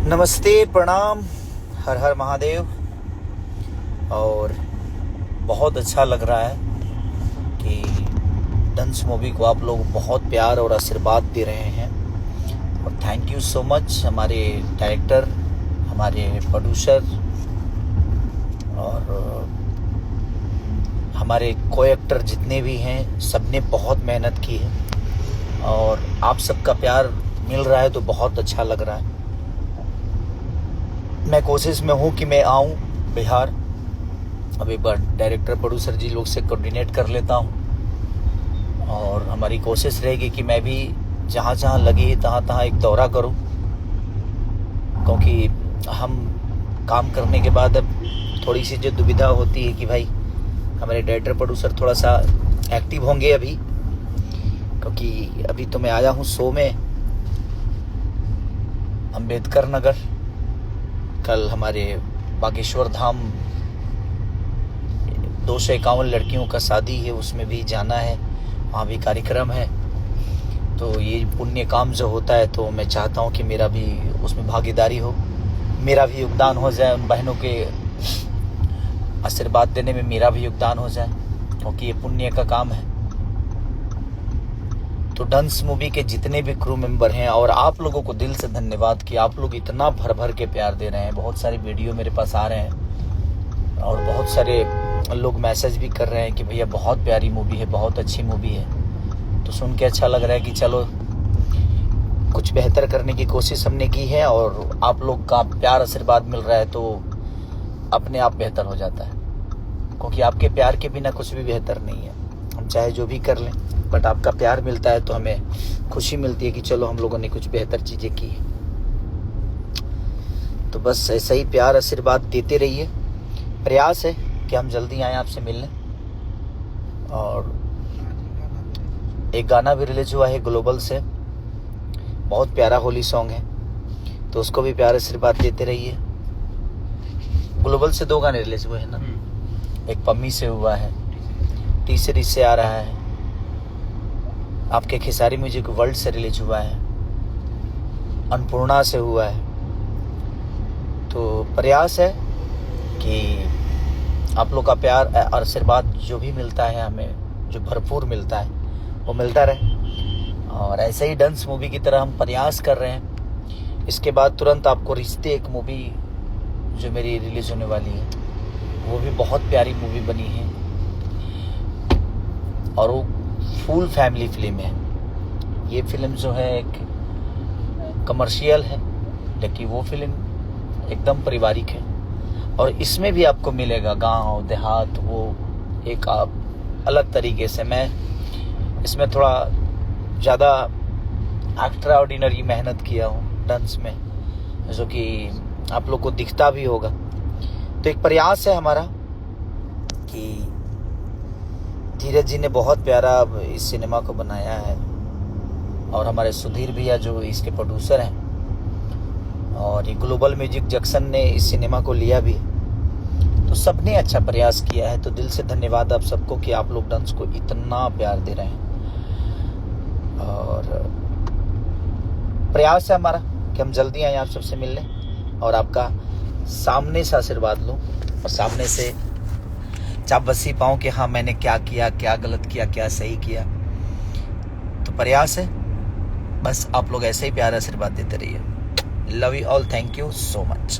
नमस्ते, प्रणाम, हर हर महादेव। और बहुत अच्छा लग रहा है कि डंस मूवी को आप लोग बहुत प्यार और आशीर्वाद दे रहे हैं। और थैंक यू सो मच हमारे डायरेक्टर, हमारे प्रोड्यूसर और हमारे को एक्टर जितने भी हैं, सबने बहुत मेहनत की है और आप सबका प्यार मिल रहा है तो बहुत अच्छा लग रहा है। मैं कोशिश में हूँ कि मैं आऊँ बिहार। अब एक बार डायरेक्टर प्रोड्यूसर जी लोग से कोऑर्डिनेट कर लेता हूँ और हमारी कोशिश रहेगी कि मैं भी जहाँ जहाँ लगी तहाँ एक दौरा करूँ, क्योंकि हम काम करने के बाद अब थोड़ी सी जो दुविधा होती है कि भाई हमारे डायरेक्टर प्रोड्यूसर थोड़ा सा एक्टिव होंगे अभी, क्योंकि अभी तो मैं आया हूँ शो में अंबेडकर नगर। कल हमारे बागेश्वर धाम 251 लड़कियों का शादी है, उसमें भी जाना है, वहाँ भी कार्यक्रम है। तो ये पुण्य काम जो होता है तो मैं चाहता हूँ कि मेरा भी उसमें भागीदारी हो, मेरा भी योगदान हो जाए, उन बहनों के आशीर्वाद देने में मेरा भी योगदान हो जाए, क्योंकि ये पुण्य का काम है। तो डंस मूवी के जितने भी क्रू मेंबर हैं और आप लोगों को दिल से धन्यवाद कि आप लोग इतना भर भर के प्यार दे रहे हैं। बहुत सारे वीडियो मेरे पास आ रहे हैं और बहुत सारे लोग मैसेज भी कर रहे हैं कि भैया बहुत प्यारी मूवी है, बहुत अच्छी मूवी है। तो सुन के अच्छा लग रहा है कि चलो कुछ बेहतर करने की कोशिश हमने की है और आप लोग का प्यार आशीर्वाद मिल रहा है तो अपने आप बेहतर हो जाता है, क्योंकि आपके प्यार के बिना कुछ भी बेहतर नहीं है। हम चाहे जो भी कर लें, बट आपका प्यार मिलता है तो हमें खुशी मिलती है कि चलो हम लोगों ने कुछ बेहतर चीज़ें की है। तो बस ऐसा ही प्यार आशीर्वाद देते रहिए। प्रयास है कि हम जल्दी आए आपसे मिलने। और एक गाना भी रिलीज हुआ है ग्लोबल से, बहुत प्यारा होली सॉन्ग है, तो उसको भी प्यार आशीर्वाद देते रहिए। ग्लोबल से 2 गाने रिलीज हुए हैं ना, एक पम्मी से हुआ है, तीसरी से आ रहा है, आपके खेसारी म्यूजिक वर्ल्ड से रिलीज हुआ है, अन्नपूर्णा से हुआ है। तो प्रयास है कि आप लोग का प्यार और आशीर्वाद जो भी मिलता है हमें, जो भरपूर मिलता है, वो मिलता रहे। और ऐसे ही डांस मूवी की तरह हम प्रयास कर रहे हैं। इसके बाद तुरंत आपको रिश्ते एक मूवी जो मेरी रिलीज होने वाली है, वो भी बहुत प्यारी मूवी बनी है और वो फुल फैमिली फिल्म है। ये फिल्म जो है एक कमर्शियल है, लेकिन वो फिल्म एकदम पारिवारिक है। और इसमें भी आपको मिलेगा गांव देहात, वो एक आप अलग तरीके से। मैं इसमें थोड़ा ज़्यादा एक्स्ट्रा ऑर्डिनरी मेहनत किया हूँ डांस में, जो कि आप लोग को दिखता भी होगा। तो एक प्रयास है हमारा कि धीरज जी ने बहुत प्यारा इस सिनेमा को बनाया है और हमारे सुधीर भैया जो इसके प्रोड्यूसर हैं, और ये ग्लोबल म्यूजिक जंक्शन ने इस सिनेमा को लिया भी, तो सबने अच्छा प्रयास किया है। तो दिल से धन्यवाद आप सबको कि आप लोग डांस को इतना प्यार दे रहे हैं। और प्रयास है हमारा कि हम जल्दी आए आप सबसे मिलने और आपका सामने से आशीर्वाद लूँ और सामने से चापबसी पाऊँ कि हाँ मैंने क्या किया, क्या गलत किया, क्या सही किया। तो प्रयास है, बस आप लोग ऐसे ही प्यार आशीर्वाद देते रहिए। Love you all, thank you so much.